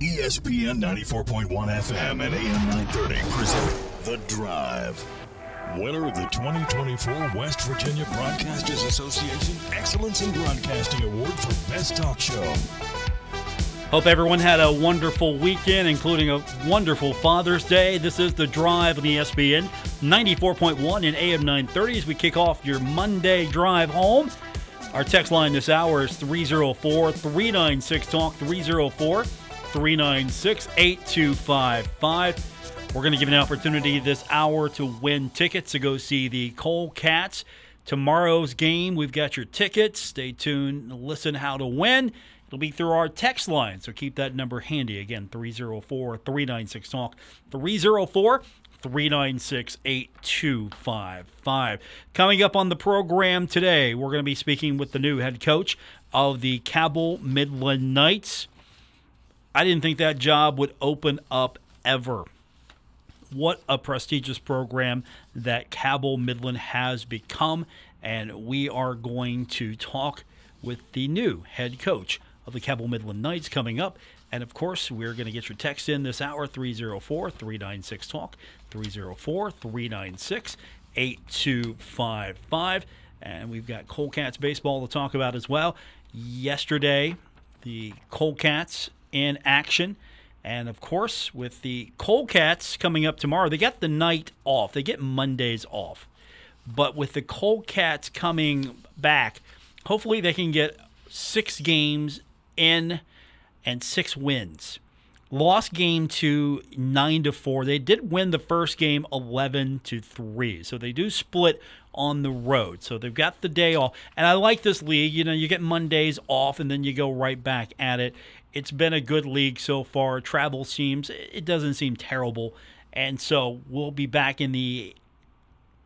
ESPN 94.1 FM and AM 930 present The Drive. Winner of the 2024 West Virginia Broadcasters Association Excellence in Broadcasting Award for Best Talk Show. Hope everyone had a wonderful weekend, including a wonderful Father's Day. This is The Drive on ESPN 94.1 and AM 930 as we kick off your Monday drive home. Our text line this hour is 304-396-TALK, 304-396-8255. We're going to give an opportunity this hour to win tickets to go see the Cole Cats. Tomorrow's game, we've got your tickets. Stay tuned, listen how to win. It'll be through our text line, so keep that number handy. Again, 304-396-TALK, 304-396-8255. Coming up on the program today, we're going to be speaking with the new head coach of the Cabell Midland Knights. I didn't think that job would open up ever. What a prestigious program that Cabell Midland has become, and we are going to talk with the new head coach of the Cabell Midland Knights coming up. And, of course, we're going to get your text in this hour, 304-396-TALK, 304-396-8255. And we've got Cole Cats baseball to talk about as well. Yesterday, the Cole Cats in action. And, of course, with the Cole Cats coming up tomorrow, they got the night off. They get Mondays off. But with the Cole Cats coming back, hopefully they can get 6 games in and 6 wins. Lost game 2, 9-4. They did win the first game 11-3. So they do split on the road. So they've got the day off. And I like this league. You know, you get Mondays off and then you go right back at it. It's been a good league so far. Travel it doesn't seem terrible. And so we'll be back in the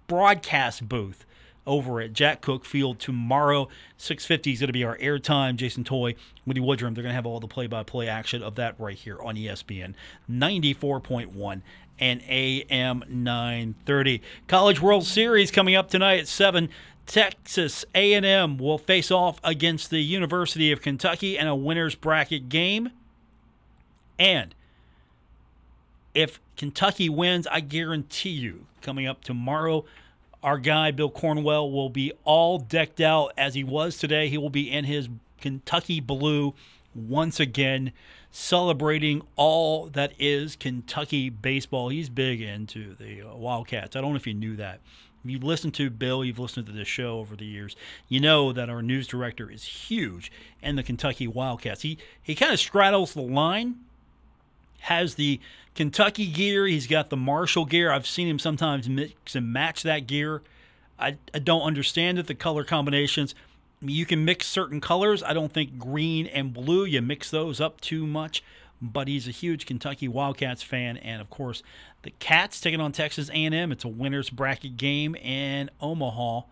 broadcast booth over at Jack Cook Field tomorrow. 6:50 is going to be our airtime. Jason Toy, Woody Woodrum, they're going to have all the play-by-play action of that right here on ESPN 94.1 and AM 930. College World Series coming up tonight at 7. Texas A&M will face off against the University of Kentucky in a winner's bracket game. And if Kentucky wins, I guarantee you, coming up tomorrow, our guy, Bill Cornwell, will be all decked out as he was today. He will be in his Kentucky blue once again, celebrating all that is Kentucky baseball. He's big into the Wildcats. I don't know if you knew that. If you've listened to Bill, you've listened to this show over the years, you know that our news director is huge in the Kentucky Wildcats. He kind of straddles the line, has the Kentucky gear, he's got the Marshall gear. I've seen him sometimes mix and match that gear. I don't understand it, the color combinations. I mean, you can mix certain colors. I don't think green and blue, you mix those up too much. But he's a huge Kentucky Wildcats fan. And, of course, the Cats taking on Texas A&M. It's a winner's bracket game in Omaha.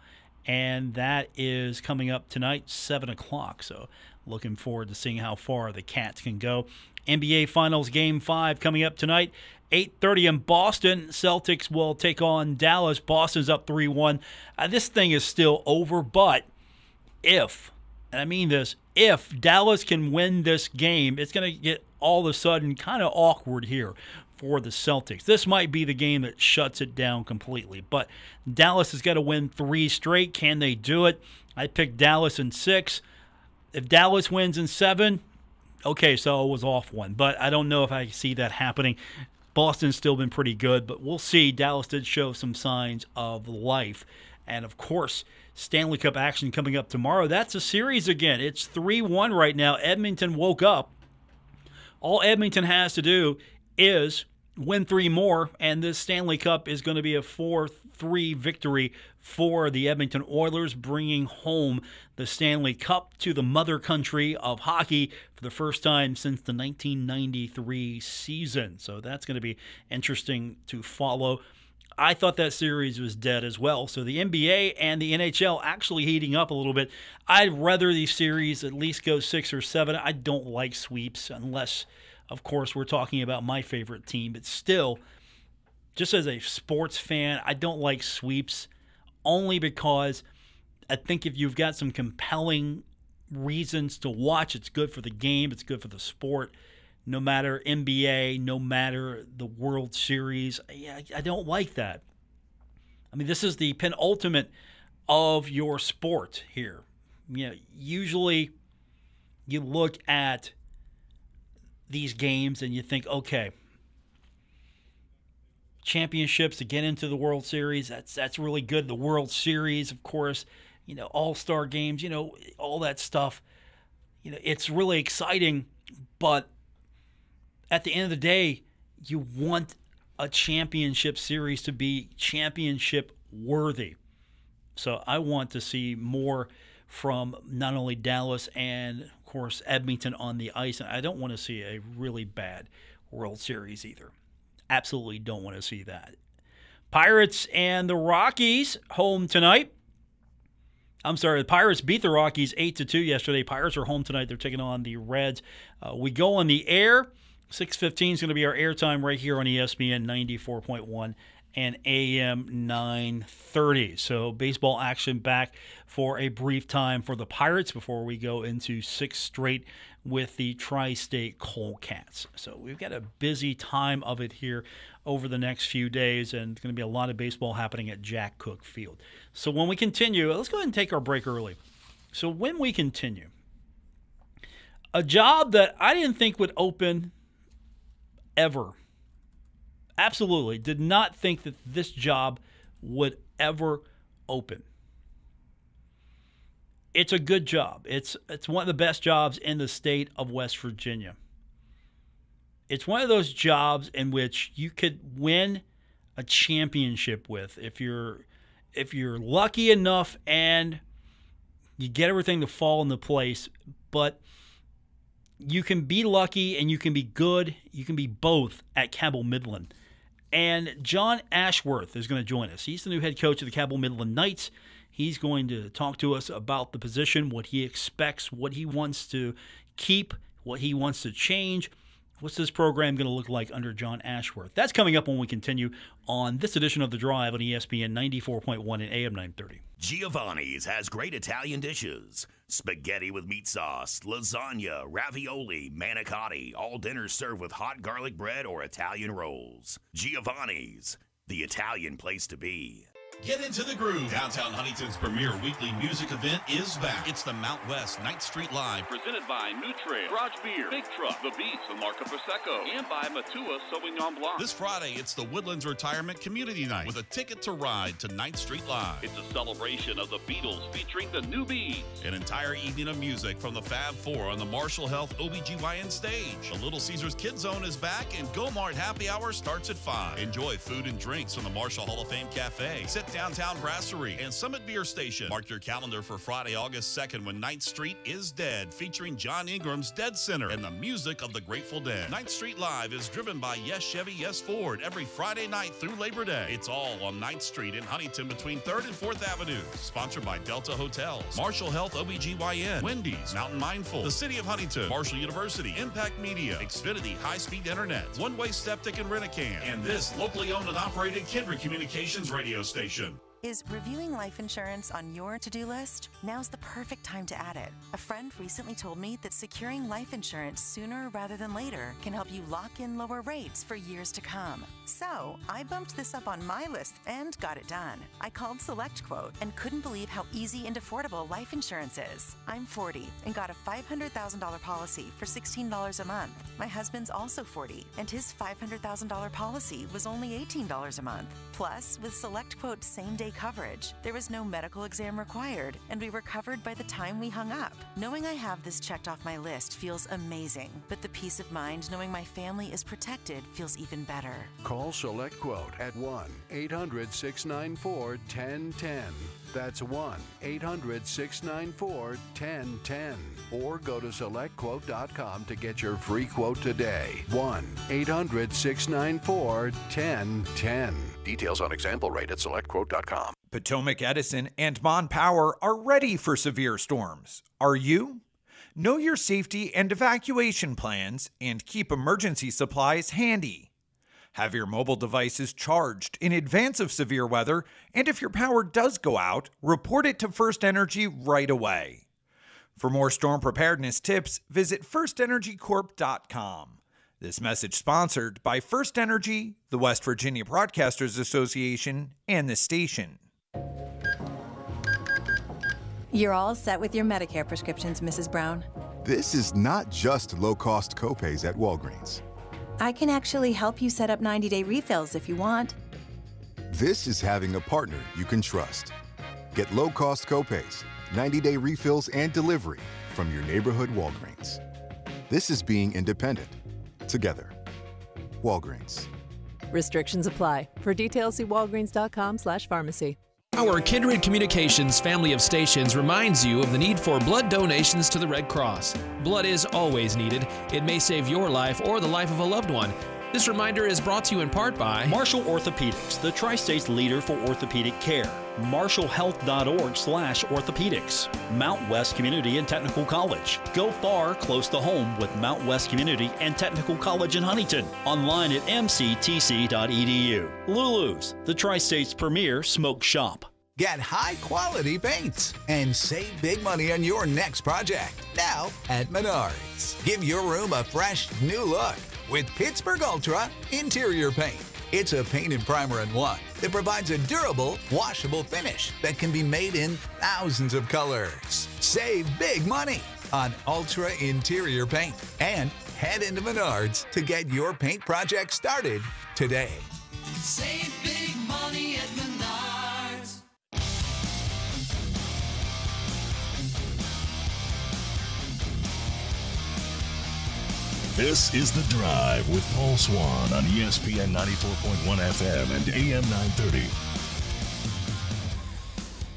And that is coming up tonight, 7 o'clock. So looking forward to seeing how far the Cats can go. NBA Finals Game 5 coming up tonight, 8:30 in Boston. Celtics will take on Dallas. Boston's up 3-1. This thing is still over, but if, and I mean this, if Dallas can win this game, it's going to get all of a sudden kind of awkward here for the Celtics. This might be the game that shuts it down completely, but Dallas has got to win 3 straight. Can they do it? I picked Dallas in 6. If Dallas wins in 7, okay, so it was off one, but I don't know if I see that happening. Boston's still been pretty good, but we'll see. Dallas did show some signs of life. And, of course, Stanley Cup action coming up tomorrow. That's a series again. It's 3-1 right now. Edmonton woke up. All Edmonton has to do is win 3 more, and this Stanley Cup is going to be a 4-3 victory for the Edmonton Oilers, bringing home the Stanley Cup to the mother country of hockey for the first time since the 1993 season. So that's going to be interesting to follow. I thought that series was dead as well. So the NBA and the NHL actually heating up a little bit. I'd rather these series at least go 6 or 7. I don't like sweeps unless, of course, we're talking about my favorite team. But still, just as a sports fan, I don't like sweeps only because I think if you've got some compelling reasons to watch, it's good for the game, it's good for the sport. no matter NBA, no matter the World Series. I don't like that. I mean, this is the penultimate of your sport here. Usually you look at these games and you think, okay, championships to get into the World Series, that's really good. The World Series, of course, all-star games, all that stuff. It's really exciting, but at the end of the day, you want a championship series to be championship worthy. So I want to see more from not only Dallas and, of course, Edmonton on the ice. And I don't want to see a really bad World Series either. Absolutely don't want to see that. Pirates and the Rockies home tonight. I'm sorry, the Pirates beat the Rockies 8-2 yesterday. Pirates are home tonight. They're taking on the Reds. We go on the air. 6:15 is going to be our airtime right here on ESPN 94.1 and AM 930. So baseball action back for a brief time for the Pirates before we go into 6 straight with the Tri-State Coalcats. So we've got a busy time of it here over the next few days, and there's going to be a lot of baseball happening at Jack Cook Field. So when we continue, let's go ahead and take our break early. So when we continue, a job that I didn't think would open ever. Absolutely did not think that this job would ever open. It's a good job. It's one of the best jobs in the state of West Virginia. It's one of those jobs in which you could win a championship with if you're lucky enough and you get everything to fall into place. But you can be lucky and you can be good. You can be both at Cabell Midland. And John Ashworth is going to join us. He's the new head coach of the Cabell Midland Knights. He's going to talk to us about the position, what he expects, what he wants to keep, what he wants to change. What's this program going to look like under John Ashworth? That's coming up when we continue on this edition of The Drive on ESPN 94.1 and AM 930. Giovanni's has great Italian dishes. Spaghetti with meat sauce, lasagna, ravioli, manicotti, all dinners served with hot garlic bread or Italian rolls. Giovanni's, the Italian place to be. Get into the groove. Downtown Huntington's premier weekly music event is back. It's the Mount West 9th Street Live. Presented by New Trail, Garage Beer, Big Truck, The Beats, and Marca Prosecco, and by Matua Sauvignon Blanc. This Friday, it's the Woodlands Retirement Community Night with a ticket to ride to 9th Street Live. It's a celebration of the Beatles featuring the New Beats. An entire evening of music from the Fab Four on the Marshall Health OBGYN stage. The Little Caesars Kids Zone is back, and Go Mart Happy Hour starts at 5. Enjoy food and drinks from the Marshall Hall of Fame Cafe. Sit Downtown Brasserie and Summit Beer Station. Mark your calendar for Friday, August 2nd when 9th Street is Dead, featuring John Ingram's Dead Center and the music of the Grateful Dead. 9th Street Live is driven by Yes Chevy, Yes Ford every Friday night through Labor Day. It's all on 9th Street in Huntington between 3rd and 4th Avenue. Sponsored by Delta Hotels, Marshall Health OBGYN, Wendy's, Mountain Mindful, the City of Huntington, Marshall University, Impact Media, Xfinity High-Speed Internet, One Way Septic and Rent-A-Can, and this locally owned and operated Kindred Communications radio station. Is reviewing life insurance on your to-do list? Now's the perfect time to add it. A friend recently told me that securing life insurance sooner rather than later can help you lock in lower rates for years to come. So I bumped this up on my list and got it done. I called SelectQuote and couldn't believe how easy and affordable life insurance is. I'm 40 and got a $500,000 policy for $16 a month. My husband's also 40 and his $500,000 policy was only $18 a month. Plus, with SelectQuote's same-day coverage, there was no medical exam required, and we were covered by the time we hung up. Knowing I have this checked off my list feels amazing, but the peace of mind knowing my family is protected feels even better. Call SelectQuote at 1-800-694-1010. That's 1-800-694-1010. Or go to SelectQuote.com to get your free quote today. 1-800-694-1010. Details on example rate at SelectQuote.com. Potomac Edison and Mon Power are ready for severe storms. Are you? Know your safety and evacuation plans and keep emergency supplies handy. Have your mobile devices charged in advance of severe weather, and if your power does go out, report it to First Energy right away. For more storm preparedness tips, visit firstenergycorp.com. This message sponsored by First Energy, the West Virginia Broadcasters Association, and this station. You're all set with your Medicare prescriptions, Mrs. Brown. This is not just low-cost copays at Walgreens. I can actually help you set up 90-day refills if you want. This is having a partner you can trust. Get low-cost copays, 90-day refills, and delivery from your neighborhood Walgreens. This is being independent. Together. Walgreens. Restrictions apply. For details, see walgreens.com/pharmacy. Our Kindred Communications family of stations reminds you of the need for blood donations to the Red Cross. Blood is always needed. It may save your life or the life of a loved one. This reminder is brought to you in part by Marshall Orthopedics, the Tri-State's leader for orthopedic care. MarshallHealth.org/orthopedics. Mount West Community and Technical College. Go far, close to home with Mount West Community and Technical College in Huntington. Online at mctc.edu. Lulu's, the Tri-State's premier smoke shop. Get high-quality paints and save big money on your next project. Now at Menards. Give your room a fresh, new look with Pittsburgh Ultra Interior Paint. It's a paint and primer in one that provides a durable, washable finish that can be made in thousands of colors. Save big money on Ultra Interior Paint and head into Menards to get your paint project started today. Save big money at Menards. This is The Drive with Paul Swann on ESPN 94.1 FM and AM 930.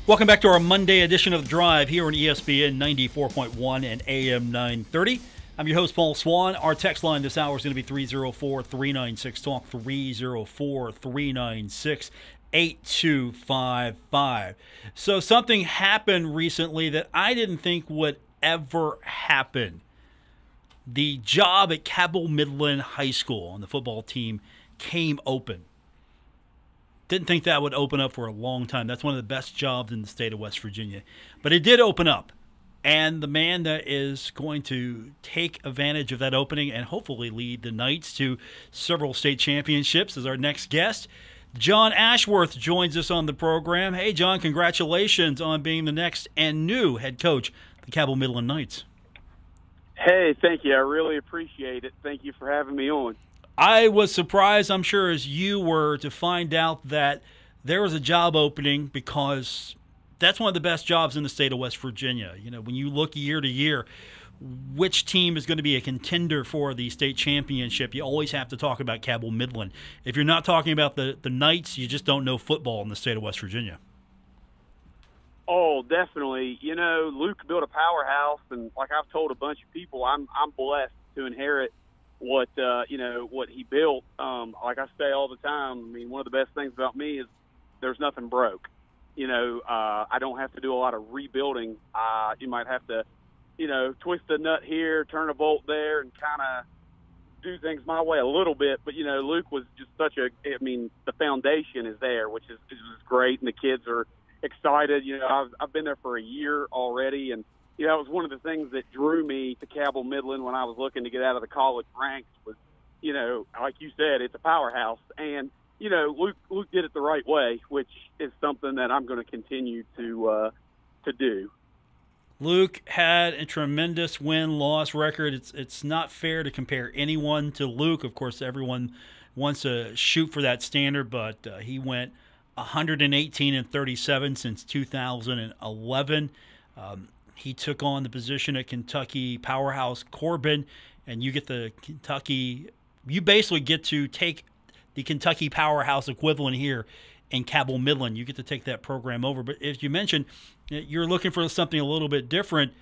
Welcome back to our Monday edition of The Drive here on ESPN 94.1 and AM 930. I'm your host, Paul Swann. Our text line this hour is going to be 304-396-TALK, 304-396-8255. So something happened recently that I didn't think would ever happen. The job at Cabell Midland High School on the football team came open. Didn't think that would open up for a long time. That's one of the best jobs in the state of West Virginia. But it did open up. And the man that is going to take advantage of that opening and hopefully lead the Knights to several state championships is our next guest. John Ashworth joins us on the program. Hey, John, congratulations on being the next and new head coach of the Cabell Midland Knights. Hey, thank you. I really appreciate it. Thank you for having me on. I was surprised, I'm sure, as you were, to find out that there was a job opening because that's one of the best jobs in the state of West Virginia. You know, when you look year to year, which team is going to be a contender for the state championship, you always have to talk about Cabell Midland. If you're not talking about the Knights, you just don't know football in the state of West Virginia. Oh, definitely. You know, Luke built a powerhouse, and like I've told a bunch of people, I'm blessed to inherit what he built. Like I say all the time, I mean, one of the best things about me is there's nothing broke. You know, I don't have to do a lot of rebuilding. You might have to, twist a nut here, turn a bolt there, and kind of do things my way a little bit. But, Luke was just the foundation is there, which is great, and the kids are excited. I've been there for a year already, and that was one of the things that drew me to Cabell Midland when I was looking to get out of the college ranks was, like you said, it's a powerhouse, and Luke did it the right way, which is something that I'm going to continue to do. Luke had a tremendous win-loss record. It's not fair to compare anyone to Luke. Of course, everyone wants to shoot for that standard, but he went 118-37 since 2011. He took on the position at Kentucky powerhouse Corbin, and you basically get to take the Kentucky powerhouse equivalent here in Cabell Midland. You get to take that program over. But as you mentioned, you're looking for something a little bit different.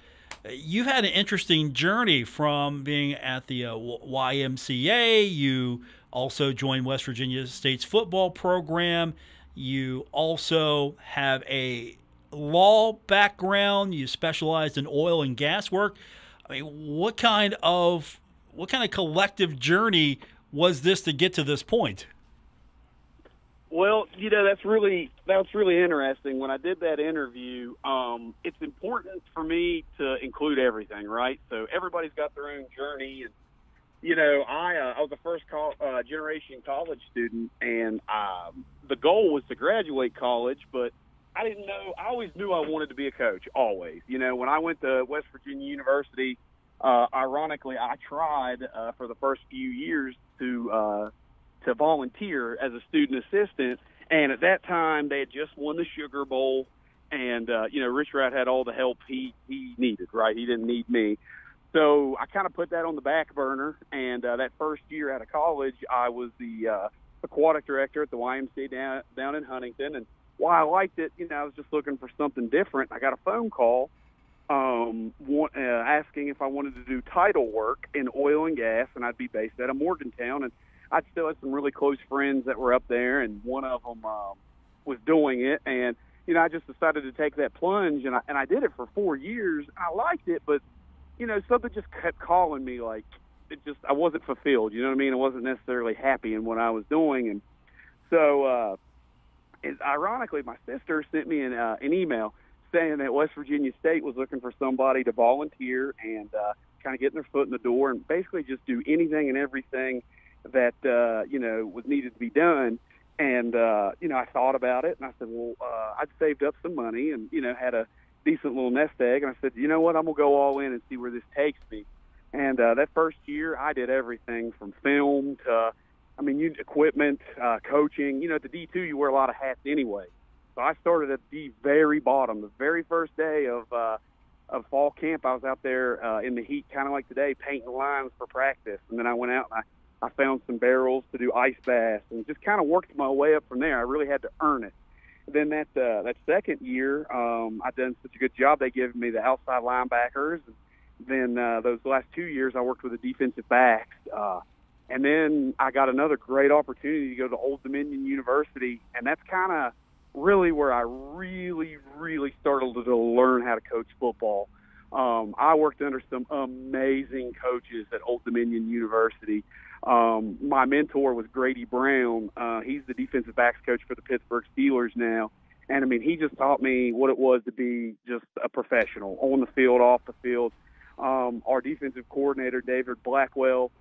You've had an interesting journey from being at the YMCA. You also joined West Virginia State's football program. You also have a law background. You specialized in oil and gas work. I mean, what kind of collective journey was this to get to this point? Well, that's really interesting. When I did that interview, it's important for me to include everything, right? So everybody's got their own journey, and I was the first generation college student, and the goal was to graduate college, but I didn't know. I always knew I wanted to be a coach, always. When I went to West Virginia University, ironically, I tried for the first few years to volunteer as a student assistant, and at that time they had just won the Sugar Bowl, and Rich Rod had all the help he needed. Right, he didn't need me. So I kind of put that on the back burner, and that first year out of college, I was the aquatic director at the YMCA down in Huntington. And while I liked it, I was just looking for something different. I got a phone call asking if I wanted to do title work in oil and gas, and I'd be based out of Morgantown. And I still had some really close friends that were up there, and one of them was doing it. And, I just decided to take that plunge, and I did it for 4 years. I liked it, but something just kept calling me. Like, I wasn't fulfilled. You know what I mean? I wasn't necessarily happy in what I was doing. And so, ironically, my sister sent me an email saying that West Virginia State was looking for somebody to volunteer and kind of get their foot in the door and basically just do anything and everything that, was needed to be done. And, I thought about it, and I said, well, I'd saved up some money and, had a decent little nest egg, and I said, you know what, I'm gonna go all in and see where this takes me. And that first year, I did everything from film to, equipment, coaching. At the D2, you wear a lot of hats anyway. So I started at the very bottom. The very first day of fall camp, I was out there in the heat, kind of like today, painting lines for practice. And then I went out and I found some barrels to do ice baths, and just kind of worked my way up from there. I really had to earn it. Then that second year, I done such a good job. They gave me the outside linebackers. Then those last 2 years, I worked with the defensive backs. And then I got another great opportunity to go to Old Dominion University, and that's kind of really where I really, really started to learn how to coach football. I worked under some amazing coaches at Old Dominion University. My mentor was Grady Brown. He's the defensive backs coach for the Pittsburgh Steelers now. And, he just taught me what it was to be just a professional on the field, off the field. Our defensive coordinator, David Blackwell,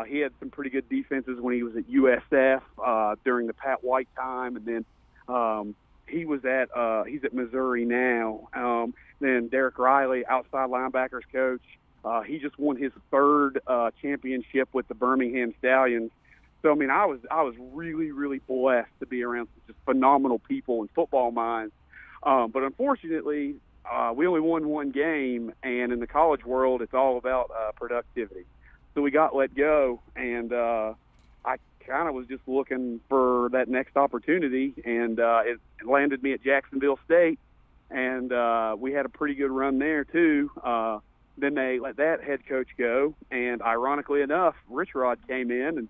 he had some pretty good defenses when he was at USF during the Pat White time. And then he's at Missouri now. Then Derek Riley, outside linebackers coach. He just won his third championship with the Birmingham Stallions. So, I was really, really blessed to be around some just phenomenal people and football minds. But unfortunately, we only won one game, and in the college world, it's all about productivity. So we got let go, and I kind of was just looking for that next opportunity, and it landed me at Jacksonville State, and we had a pretty good run there too. Then they let that head coach go, and ironically enough, Rich Rod came in, and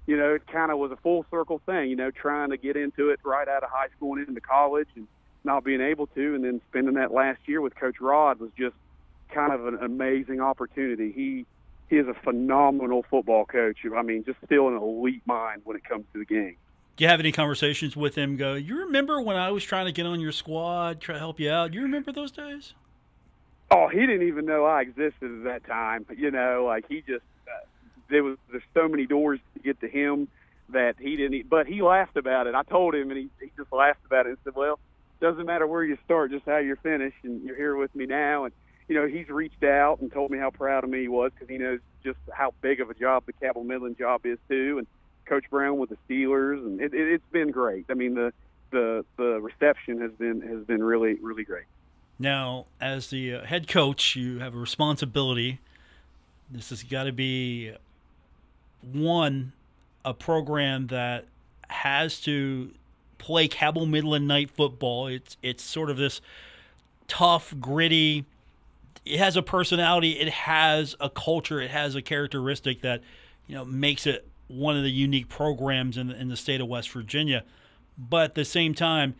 it kind of was a full circle thing. Trying to get into it right out of high school and into college, and not being able to, and then spending that last year with Coach Rod was just kind of an amazing opportunity. He is a phenomenal football coach. Just still an elite mind when it comes to the game. Do you have any conversations with him? Go, you remember when I was trying to get on your squad, try to help you out? You remember those days? Oh, he didn't even know I existed at that time. He just there's so many doors to get to him that he didn't. But he laughed about it. I told him, and he just laughed about it and said, "Well, doesn't matter where you start, just how you're finished, and you're here with me now." And he's reached out and told me how proud of me he was because he knows just how big of a job the Cabell Midland job is too, and Coach Brown with the Steelers, and it's been great. The reception has been really, really great. Now, as the head coach, you have a responsibility. This has got to be, a program that has to play Cabell Midland night football. It's sort of this tough, gritty. It has a personality. It has a culture. It has a characteristic that makes it one of the unique programs in the state of West Virginia. But at the same time,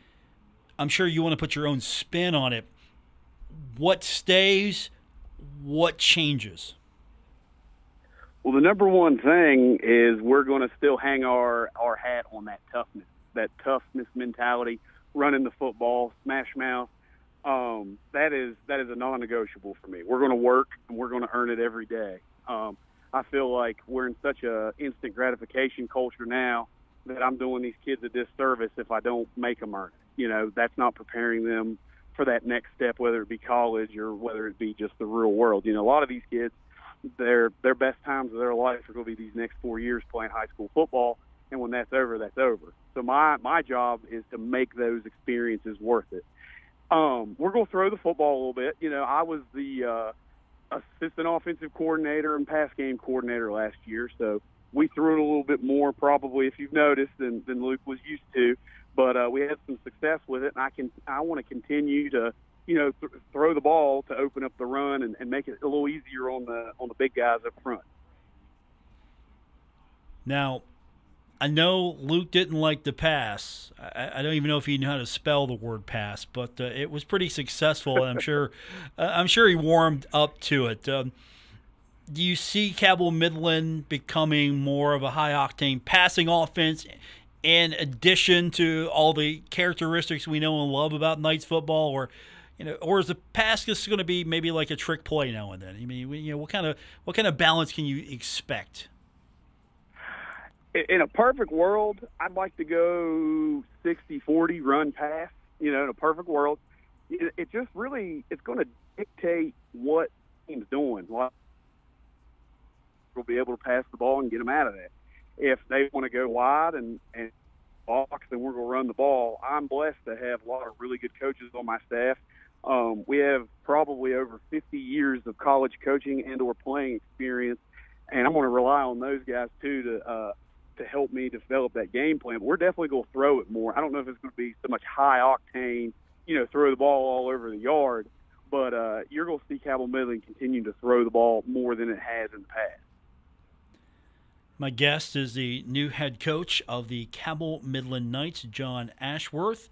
I'm sure you want to put your own spin on it. What stays? What changes? Well, the number one thing is we're going to still hang our hat on that toughness mentality, running the football, smash mouth. That is a non-negotiable for me. We're going to work, and we're going to earn it every day. I I feel like we're in such a instant gratification culture now that I'm doing these kids a disservice if I don't make them earn it. You know, that's not preparing them for that next step, whether it be college or whether it be just the real world. You know, a lot of these kids, their best times of their life are going to be these next 4 years playing high school football, and when that's over, that's over. So my job is to make those experiences worth it. We're going to throw the football a little bit. You know, I was the assistant offensive coordinator and pass game coordinator last year, so we threw it a little bit more probably, if you've noticed, than Luke was used to. But we had some success with it, and I want to continue to, you know, throw the ball to open up the run and make it a little easier on the big guys up front. Now, I know Luke didn't like the pass. I don't even know if he knew how to spell the word pass, but it was pretty successful, and I'm sure he warmed up to it. Do you see Cabell Midland becoming more of a high-octane passing offense in addition to all the characteristics we know and love about Knights football, or is the pass just going to be maybe like a trick play now and then? I mean, you know, what kind of balance can you expect? In a perfect world, I'd like to go 60-40 run pass. You know, in a perfect world, it just really, it's going to dictate what the team's doing. We'll be able to pass the ball and get them out of that. If they want to go wide and box, then we're going to run the ball. I'm blessed to have a lot of really good coaches on my staff. We have probably over 50 years of college coaching and or playing experience, and I'm going to rely on those guys too to help me develop that game plan. But we're definitely going to throw it more. I don't know if it's going to be so much high octane, you know, throw the ball all over the yard, but you're going to see Cabell Midland continue to throw the ball more than it has in the past. My guest is the new head coach of the Cabell Midland Knights, John Ashworth.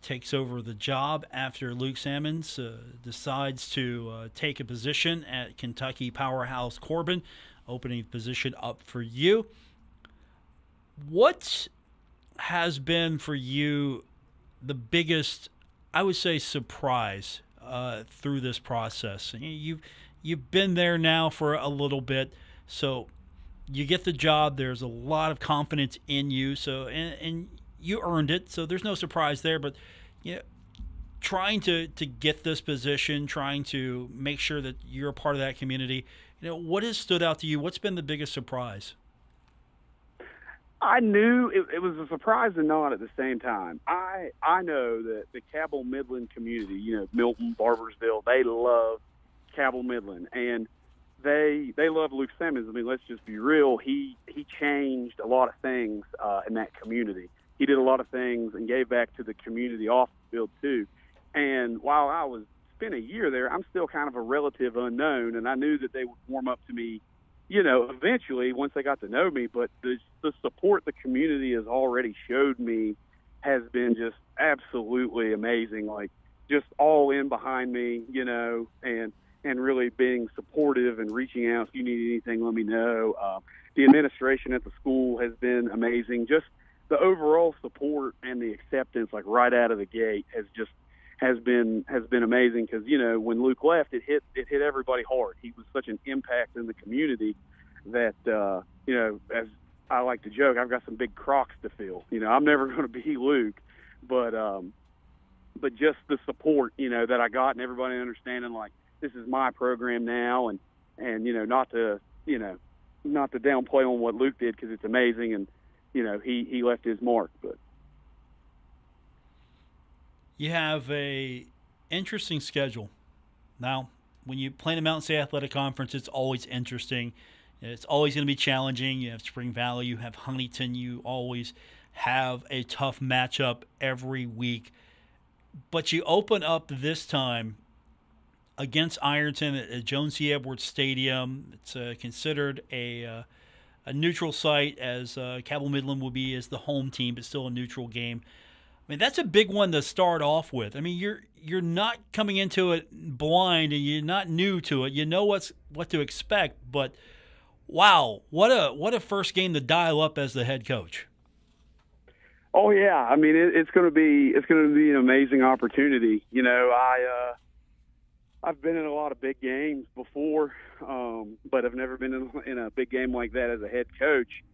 Takes over the job after Luke Sammons decides to take a position at Kentucky powerhouse Corbin, opening the position up for you. What has been for you the biggest, I would say, surprise through this process? You've been there now for a little bit, so you get the job. There's a lot of confidence in you, so and you earned it, so there's no surprise there. But you know, trying to get this position, trying to make sure that you're a part of that community, you know, what has stood out to you? What's been the biggest surprise? I knew it was a surprise and not at the same time. I know that the Cabell Midland community, you know, Milton, Barbersville, they love Cabell Midland, and they love Luke Sammons. I mean, let's just be real. He changed a lot of things in that community. He did a lot of things and gave back to the community off the field too. And while I spent a year there, I'm still kind of a relative unknown, and I knew that they would warm up to me, you know, eventually once they got to know me. But the support the community has already showed me has been just absolutely amazing. Like, just all in behind me, you know, and really being supportive and reaching out. If you need anything, let me know. The administration at the school has been amazing. Just the overall support and the acceptance, like right out of the gate, has been amazing. Because, you know, when Luke left, it hit everybody hard. He was such an impact in the community that you know, as I like to joke, I've got some big Crocs to fill. You know, I'm never going to be Luke, but just the support, you know, that I got, and everybody understanding, like, this is my program now, and you know, not to downplay on what Luke did, because it's amazing, and you know, he left his mark. But you have a interesting schedule now. When you play in the Mountain State Athletic Conference, it's always interesting. It's always going to be challenging. You have Spring Valley, you have Huntington. You always have a tough matchup every week. But you open up this time against Ironton at Jones C. Edwards Stadium. It's considered a neutral site, as Cabell Midland will be as the home team, but still a neutral game. I mean, that's a big one to start off with. I mean, you're not coming into it blind, and you're not new to it. You know what to expect, but wow, what a first game to dial up as the head coach. Oh yeah, I mean, it's going to be an amazing opportunity. You know, I've been in a lot of big games before, but I've never been in a big game like that as a head coach.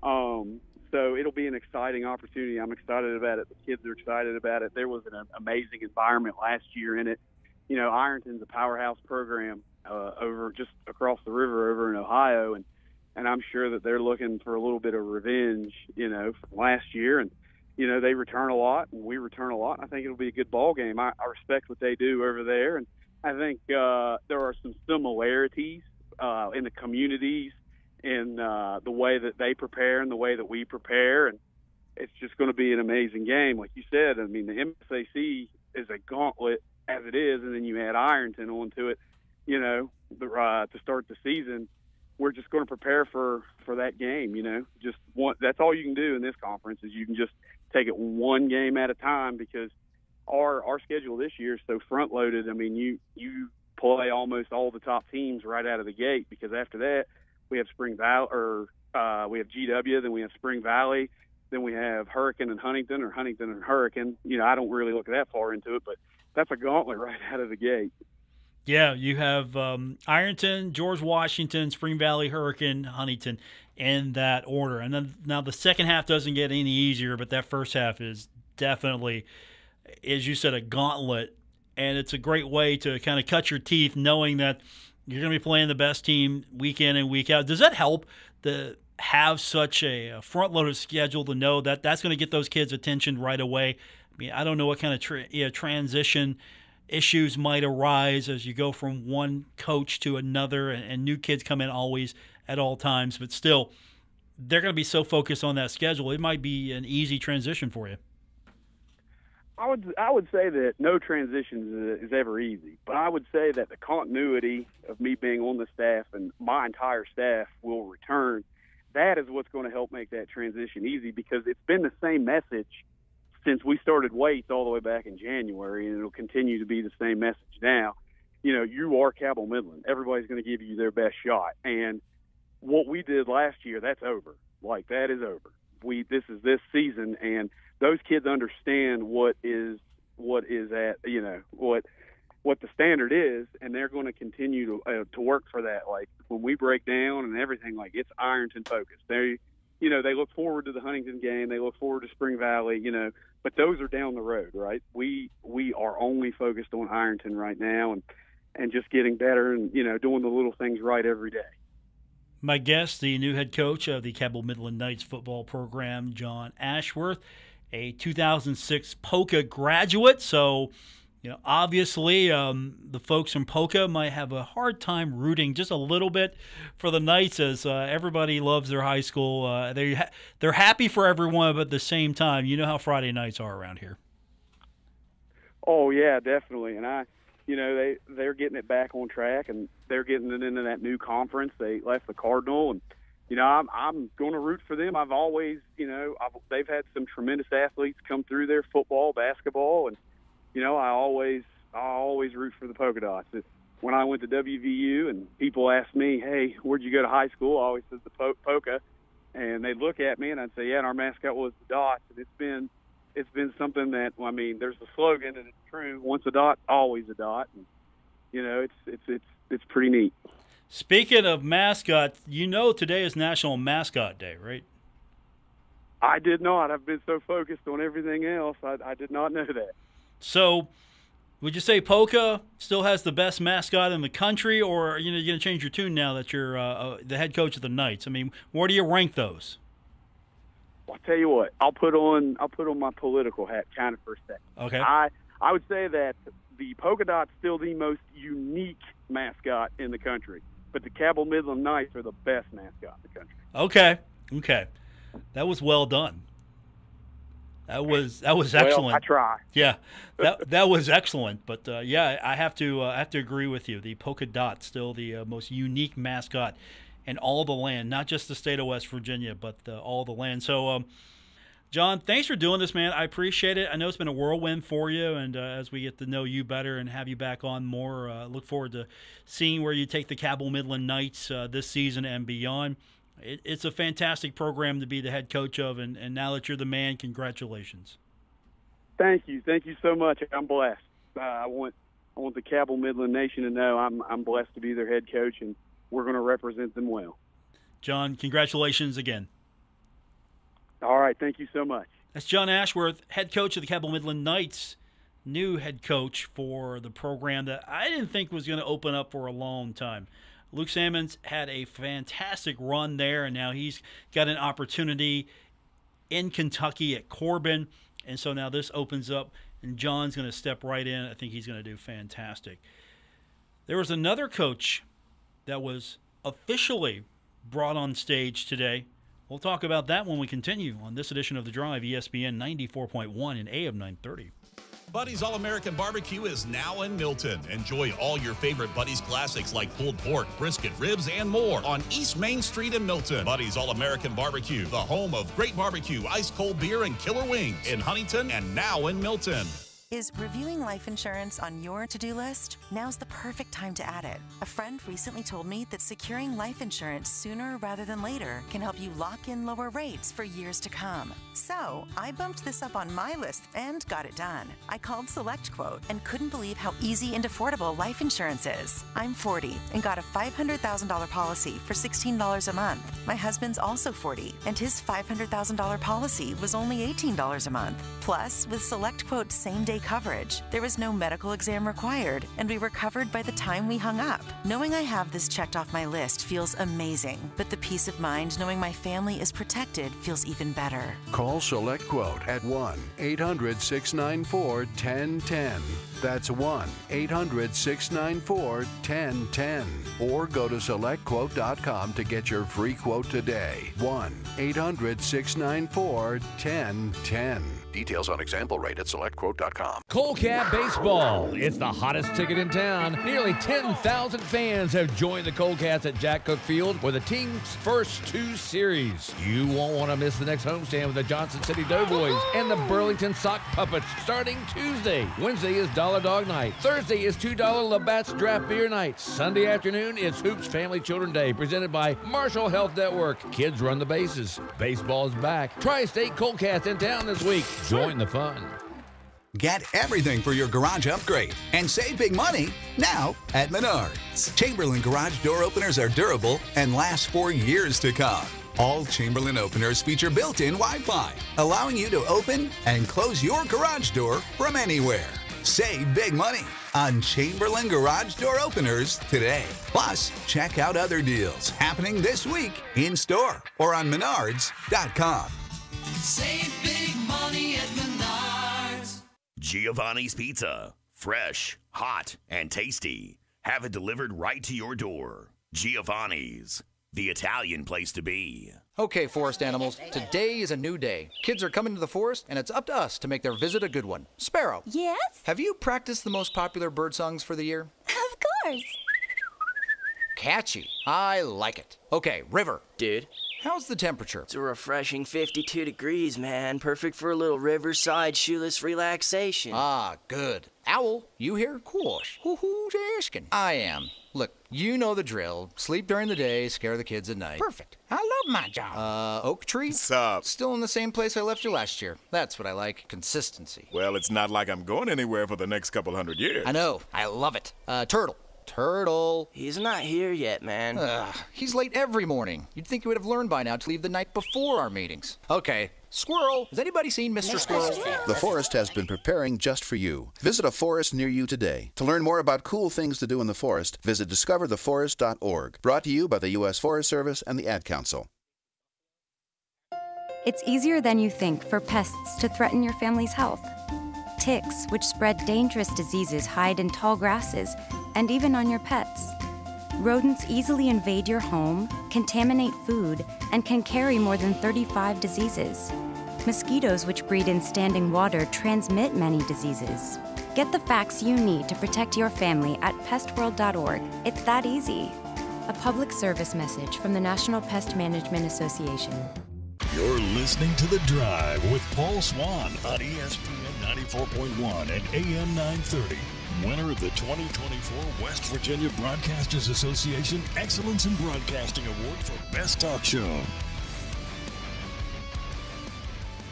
So it'll be an exciting opportunity. I'm excited about it. The kids are excited about it. There was an amazing environment last year in it. You know, Ironton's a powerhouse program over just across the river over in Ohio, and I'm sure that they're looking for a little bit of revenge, you know, from last year. And, you know, they return a lot, and we return a lot. And I think it'll be a good ball game. I respect what they do over there, and I think there are some similarities in the communities, in the way that they prepare and the way that we prepare, and it's just going to be an amazing game. Like you said, I mean, the MSAC is a gauntlet as it is, and then you add Ironton onto it, you know, to start the season. We're just going to prepare for that game, you know. Just one. That's all you can do in this conference is you can just take it one game at a time, because our schedule this year is so front loaded. I mean, you play almost all the top teams right out of the gate, because after that we have Spring Valley, or we have GW, then we have Spring Valley, then we have Hurricane and Huntington, or Huntington and Hurricane. You know, I don't really look that far into it, but that's a gauntlet right out of the gate. Yeah, you have Ironton, George Washington, Spring Valley, Hurricane, Huntington, in that order. And then now the second half doesn't get any easier, but that first half is definitely, as you said, a gauntlet. And it's a great way to kind of cut your teeth knowing that you're going to be playing the best team week in and week out. Does that help to have such a front-loaded schedule, to know that that's going to get those kids' attention right away? I mean, I don't know what kind of transition issues might arise as you go from one coach to another, and new kids come in always at all times, but still, they're going to be so focused on that schedule, it might be an easy transition for you. I would say that no transition is ever easy, but I would say that the continuity of me being on the staff and my entire staff will return. That is what's going to help make that transition easy, because it's been the same message since we started weights all the way back in January, and it'll continue to be the same message now. You know, you are Cabell Midland. Everybody's going to give you their best shot. And what we did last year, that's over. Like, that is over. This is this season, and those kids understand what is at, you know, what the standard is, and they're going to continue to work for that. Like, when we break down and everything, like, it's Ironton focused. They look forward to the Huntington game. They look forward to Spring Valley, you know, but those are down the road, right? We are only focused on Ironton right now, and just getting better and, you know, doing the little things right every day. My guest, the new head coach of the Cabell Midland Knights football program, John Ashworth, a 2006 POCA graduate. So, you know, obviously the folks from POCA might have a hard time rooting just a little bit for the Knights, as everybody loves their high school. They're happy for everyone, but at the same time, you know how Friday nights are around here. Oh, yeah, definitely. And they're getting it back on track, and they're getting it into that new conference. They left the Cardinal, and, you know, I'm going to root for them. I've always, you know, they've had some tremendous athletes come through there, football, basketball, and, you know, I always root for the Polka Dots. When I went to WVU and people asked me, hey, where'd you go to high school? I always said the Polka, and they'd look at me and I'd say, yeah, and our mascot was the Dots. And it's been something that, I mean, there's a slogan, and it's true. Once a dot, always a dot. And, you know, it's pretty neat. Speaking of mascots, you know today is National Mascot Day, right? I did not. I've been so focused on everything else, I did not know that. So, would you say POCA still has the best mascot in the country, or you're going to change your tune now that you're the head coach of the Knights? I mean, where do you rank those? Well, I'll tell you what. I'll put on my political hat kind of for a second. Okay. I would say that the Polka Dot's still the most unique mascot in the country, but the Cabell Midland Knights are the best mascot in the country. Okay. That was well done. That was excellent. Well, I try. Yeah, that was excellent. But yeah, I have to agree with you. The polka dot still the most unique mascot in all the land, not just the state of West Virginia, but all the land. So, John, thanks for doing this, man. I appreciate it. I know it's been a whirlwind for you, and as we get to know you better and have you back on more, look forward to seeing where you take the Cabell Midland Knights this season and beyond. It's a fantastic program to be the head coach of, and now that you're the man, congratulations. Thank you so much. I'm blessed. I want the Cabell Midland Nation to know I'm blessed to be their head coach, and we're going to represent them well. John, congratulations again. All right, thank you so much. That's John Ashworth, head coach of the Cabell Midland Knights, new head coach for the program that I didn't think was going to open up for a long time. Luke Salmons had a fantastic run there, and now he's got an opportunity in Kentucky at Corbin, and so now this opens up, and John's going to step right in. I think he's going to do fantastic. There was another coach that was officially brought on stage today. We'll talk about that when we continue on this edition of The Drive, ESPN 94.1 and AM 930. Buddy's All-American Barbecue is now in Milton. Enjoy all your favorite Buddy's classics like pulled pork, brisket, ribs, and more on East Main Street in Milton. Buddy's All-American Barbecue, the home of great barbecue, ice-cold beer, and killer wings in Huntington and now in Milton. Is reviewing life insurance on your to-do list? Now's the perfect time to add it. A friend recently told me that securing life insurance sooner rather than later can help you lock in lower rates for years to come. So I bumped this up on my list and got it done. I called SelectQuote and couldn't believe how easy and affordable life insurance is. I'm 40 and got a $500,000 policy for $16 a month. My husband's also 40 and his $500,000 policy was only $18 a month. Plus, with SelectQuote's same-day coverage, there was no medical exam required, and we were covered by the time we hung up. Knowing I have this checked off my list feels amazing, but the peace of mind knowing my family is protected feels even better. Call SelectQuote at 1-800-694-1010. That's 1-800-694-1010. Or go to SelectQuote.com to get your free quote today. 1-800-694-1010. Details on example rate at SelectQuote.com. Coldcat Baseball. It's the hottest ticket in town. Nearly 10,000 fans have joined the Coldcats at Jack Cook Field for the team's first 2 series. You won't want to miss the next homestand with the Johnson City Doughboys and the Burlington Sock Puppets starting Tuesday. Wednesday is Dollar Dog Night. Thursday is $2 Labatt's Draft Beer Night. Sunday afternoon is Hoops Family Children Day presented by Marshall Health Network. Kids run the bases. Baseball's back. Tri-State Coldcats in town this week. Join the fun. Get everything for your garage upgrade and save big money now at Menards. Chamberlain garage door openers are durable and last for years to come. All Chamberlain openers feature built-in Wi-Fi, allowing you to open and close your garage door from anywhere. Save big money on Chamberlain garage door openers today. Plus, check out other deals happening this week in store or on Menards.com. Save big money at Menards. Giovanni's Pizza. Fresh, hot, and tasty. Have it delivered right to your door. Giovanni's, the Italian place to be. Okay, forest animals, today is a new day. Kids are coming to the forest, and it's up to us to make their visit a good one. Sparrow. Yes? Have you practiced the most popular bird songs for the year? Of course. Catchy. I like it. Okay, River. Dude. How's the temperature? It's a refreshing 52 degrees, man. Perfect for a little riverside shoeless relaxation. Ah, good. Owl, you here? Course. Who's asking? I am. Look, you know the drill. Sleep during the day, scare the kids at night. Perfect. I love my job. Oak tree? What's up? Still in the same place I left you last year. That's what I like. Consistency. Well, it's not like I'm going anywhere for the next couple hundred years. I know. I love it. Turtle. Turtle. He's not here yet, man. He's late every morning. You'd think he would have learned by now to leave the night before our meetings. Okay. Squirrel. Has anybody seen Mr. Squirrel? The forest has been preparing just for you. Visit a forest near you today. To learn more about cool things to do in the forest, visit discovertheforest.org. Brought to you by the U.S. Forest Service and the Ad Council. It's easier than you think for pests to threaten your family's health. Ticks, which spread dangerous diseases, hide in tall grasses and even on your pets. Rodents easily invade your home, contaminate food, and can carry more than 35 diseases. Mosquitoes, which breed in standing water, transmit many diseases. Get the facts you need to protect your family at pestworld.org. It's that easy. A public service message from the National Pest Management Association. You're listening to The Drive with Paul Swann on ESPN 94.1 and AM 930. Winner of the 2024 West Virginia Broadcasters Association Excellence in Broadcasting Award for Best Talk Show.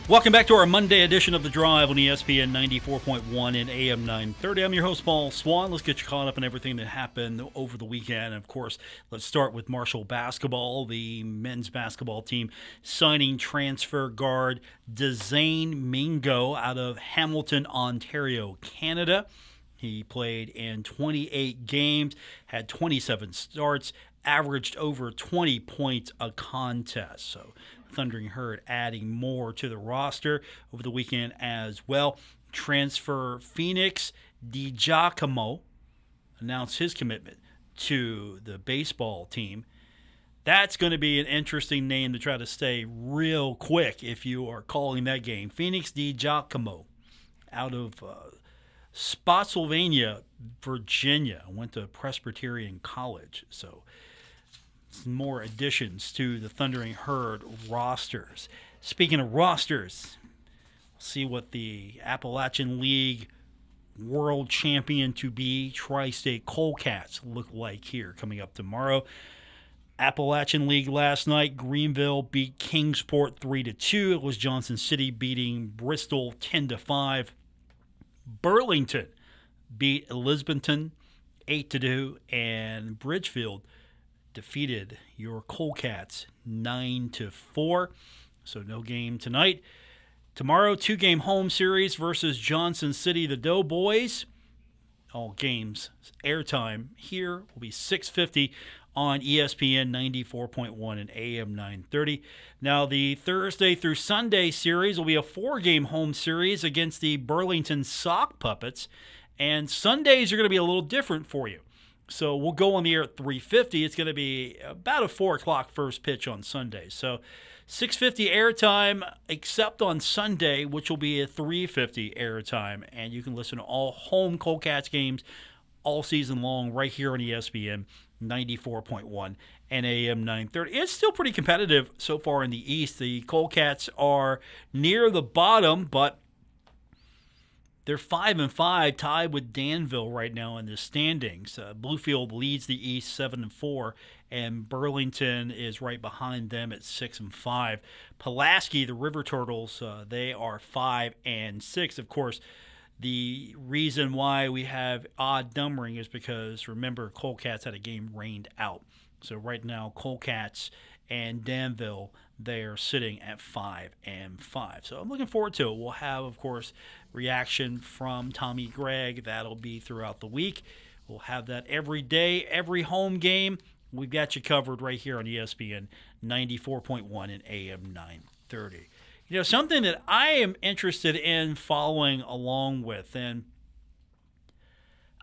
Welcome back to our Monday edition of The Drive on ESPN 94.1 and AM 930. I'm your host, Paul Swann. Let's get you caught up on everything that happened over the weekend. And of course, let's start with Marshall basketball. The men's basketball team signing transfer guard Dzane Mingo out of Hamilton, Ontario, Canada. He played in 28 games, had 27 starts, averaged over 20 points a contest. So Thundering Herd adding more to the roster over the weekend as well. Transfer Phoenix DiGiacomo announced his commitment to the baseball team. That's going to be an interesting name to try to say real quick if you are calling that game. Phoenix DiGiacomo out of Spotsylvania, Virginia. Went to Presbyterian College. So some more additions to the Thundering Herd rosters. Speaking of rosters, we'll see what the Appalachian League world champion to be Tri-State Coalcats look like here coming up tomorrow. Appalachian League last night, Greenville beat Kingsport 3-2. It was Johnson City beating Bristol 10-5. Burlington beat Elizabethton 8-2, and Bridgefield defeated your Coalcats 9-4. So no game tonight. Tomorrow, 2-game home series versus Johnson City, the Doughboys. All games airtime here will be 6:50 on ESPN 94.1 and AM 930. Now, the Thursday through Sunday series will be a 4-game home series against the Burlington Sock Puppets. And Sundays are going to be a little different for you. So we'll go on the air at 3:50. It's going to be about a 4 o'clock first pitch on Sunday. So 6:50 airtime, except on Sunday, which will be a 3:50 airtime. And you can listen to all home Coalcats games all season long right here on ESPN 94.1 and AM 930. It's still pretty competitive so far in the East. The Coalcats are near the bottom, but they're 5-5, tied with Danville right now in the standings. Bluefield leads the East 7-4, and Burlington is right behind them at 6-5. Pulaski, the River Turtles, they are 5-6. Of course, the reason why we have odd numbering is because, remember, Coalcats had a game rained out. So right now, Coalcats and Danville, they are sitting at 5-5. So I'm looking forward to it. We'll have, of course, reaction from Tommy Gregg. That'll be throughout the week. We'll have that every day, every home game. We've got you covered right here on ESPN 94.1 and AM 930. You know, something that I am interested in following along with, and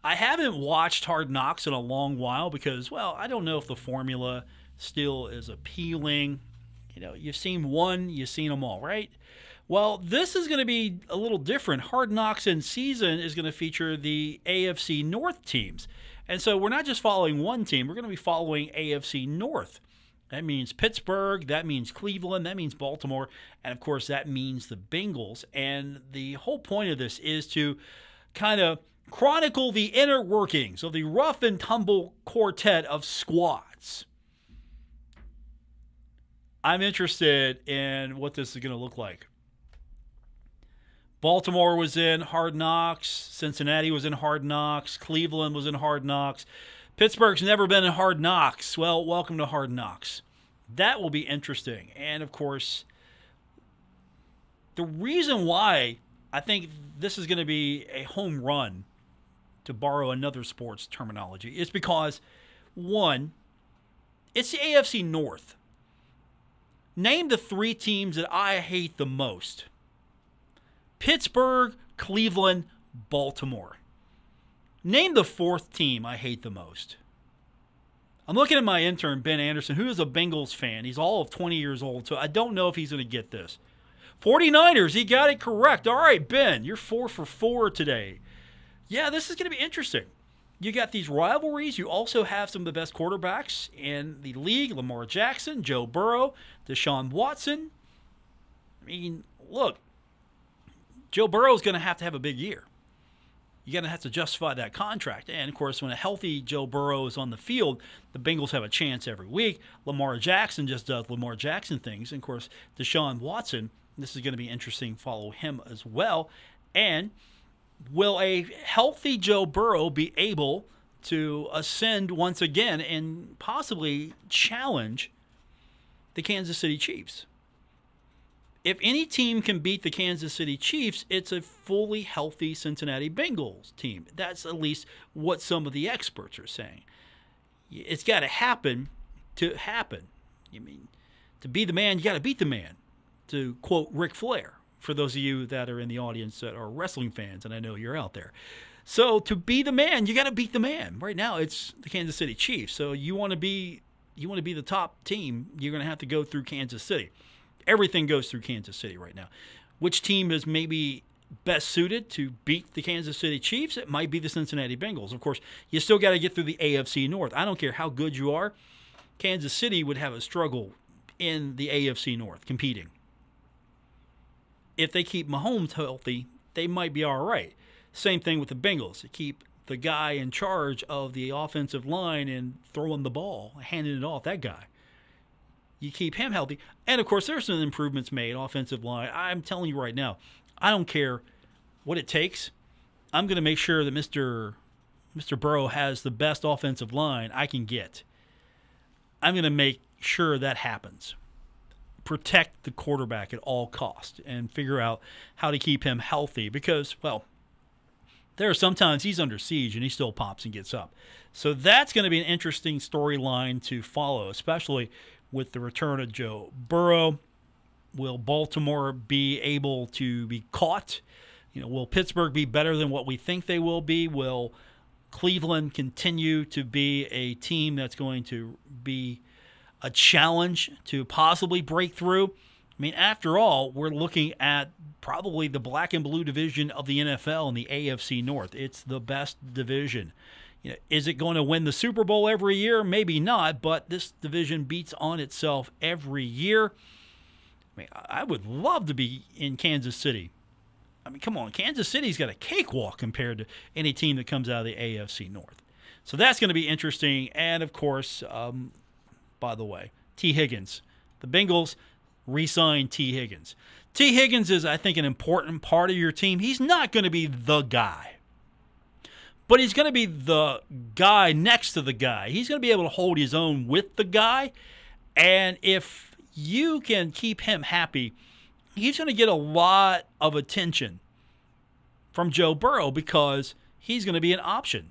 I haven't watched Hard Knocks in a long while because, well, I don't know if the formula still is appealing. You know, you've seen one, you've seen them all, right? Well, this is going to be a little different. Hard Knocks in season is going to feature the AFC North teams. And so we're not just following one team, we're going to be following AFC North. That means Pittsburgh, that means Cleveland, that means Baltimore, and of course that means the Bengals. And the whole point of this is to kind of chronicle the inner workings of the rough and tumble quartet of squads. I'm interested in what this is going to look like. Baltimore was in Hard Knocks. Cincinnati was in Hard Knocks. Cleveland was in Hard Knocks. Pittsburgh's never been in Hard Knocks. Well, welcome to Hard Knocks. That will be interesting. And, of course, the reason why I think this is going to be a home run, to borrow another sports terminology, is because, one, it's the AFC North. Name the 3 teams that I hate the most. Pittsburgh, Cleveland, Baltimore. Name the 4th team I hate the most. I'm looking at my intern, Ben Anderson, who is a Bengals fan. He's all of 20 years old, so I don't know if he's going to get this. 49ers, he got it correct. All right, Ben, you're 4 for 4 today. Yeah, this is going to be interesting. You got these rivalries. You also have some of the best quarterbacks in the league. Lamar Jackson, Joe Burrow, Deshaun Watson. I mean, look, Joe Burrow is going to have a big year. You're going to have to justify that contract. And, of course, when a healthy Joe Burrow is on the field, the Bengals have a chance every week. Lamar Jackson just does Lamar Jackson things. And, of course, Deshaun Watson This is going to be interesting. Follow him as well. And will a healthy Joe Burrow be able to ascend once again and possibly challenge the Kansas City Chiefs? If any team can beat the Kansas City Chiefs, it's a fully healthy Cincinnati Bengals team. That's at least what some of the experts are saying. It's got to happen to happen. I mean, to be the man, you got to beat the man, to quote Ric Flair, for those of you that are in the audience that are wrestling fans, and I know you're out there. So to be the man, you got to beat the man. Right now, it's the Kansas City Chiefs. So you want to be the top team, you're going to have to go through Kansas City. Everything goes through Kansas City right now. Which team is maybe best suited to beat the Kansas City Chiefs? It might be the Cincinnati Bengals. Of course, you still got to get through the AFC North. I don't care how good you are. Kansas City would have a struggle in the AFC North competing. If they keep Mahomes healthy, they might be all right. Same thing with the Bengals. You keep the guy in charge of the offensive line and throwing the ball, handing it off, that guy. You keep him healthy. And, of course, there's some improvements made, offensive line. I'm telling you right now, I don't care what it takes. I'm going to make sure that Mr. Burrow has the best offensive line I can get. I'm going to make sure that happens. Protect the quarterback at all costs and figure out how to keep him healthy because, well, there are sometimes he's under siege and he still pops and gets up. So that's going to be an interesting storyline to follow, especially with the return of Joe Burrow. Will Baltimore be able to be caught? Will Pittsburgh be better than what we think they will be? Will Cleveland continue to be a team that's going to be a challenge to possibly break through? I mean, after all, we're looking at probably the black and blue division of the NFL in the AFC North. It's the best division. Is it going to win the Super Bowl every year? Maybe not, but this division beats on itself every year. I mean, I would love to be in Kansas City. I mean, come on, Kansas City's got a cakewalk compared to any team that comes out of the AFC North. So that's going to be interesting. And, of course, by the way, T. Higgins. The Bengals re-signed T. Higgins. T. Higgins is, I think, an important part of your team. He's not going to be the guy. But he's going to be the guy next to the guy. He's going to be able to hold his own with the guy. And if you can keep him happy, he's going to get a lot of attention from Joe Burrow because he's going to be an option.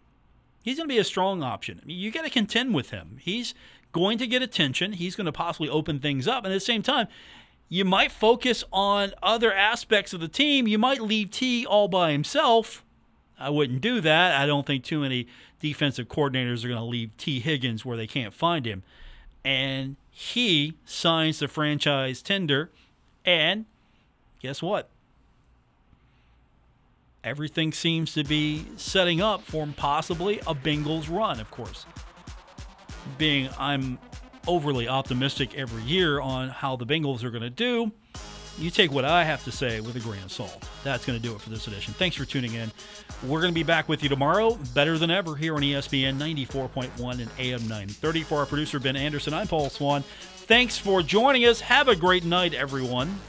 He's going to be a strong option. I mean, you got to contend with him. He's going to get attention. He's going to possibly open things up. And at the same time, you might focus on other aspects of the team. You might leave T all by himself. I wouldn't do that. I don't think too many defensive coordinators are going to leave T. Higgins where they can't find him. And he signs the franchise tender. And guess what? Everything seems to be setting up for possibly a Bengals run, of course. I'm overly optimistic every year on how the Bengals are going to do. You take what I have to say with a grain of salt. That's going to do it for this edition. Thanks for tuning in. We're going to be back with you tomorrow, better than ever, here on ESPN 94.1 and AM 930. For our producer, Ben Anderson, I'm Paul Swann. Thanks for joining us. Have a great night, everyone.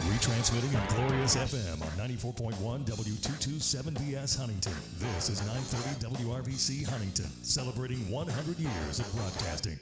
Retransmitting on Glorious FM on 94.1 W227BS Huntington. This is 930 WRVC Huntington, celebrating 100 years of broadcasting.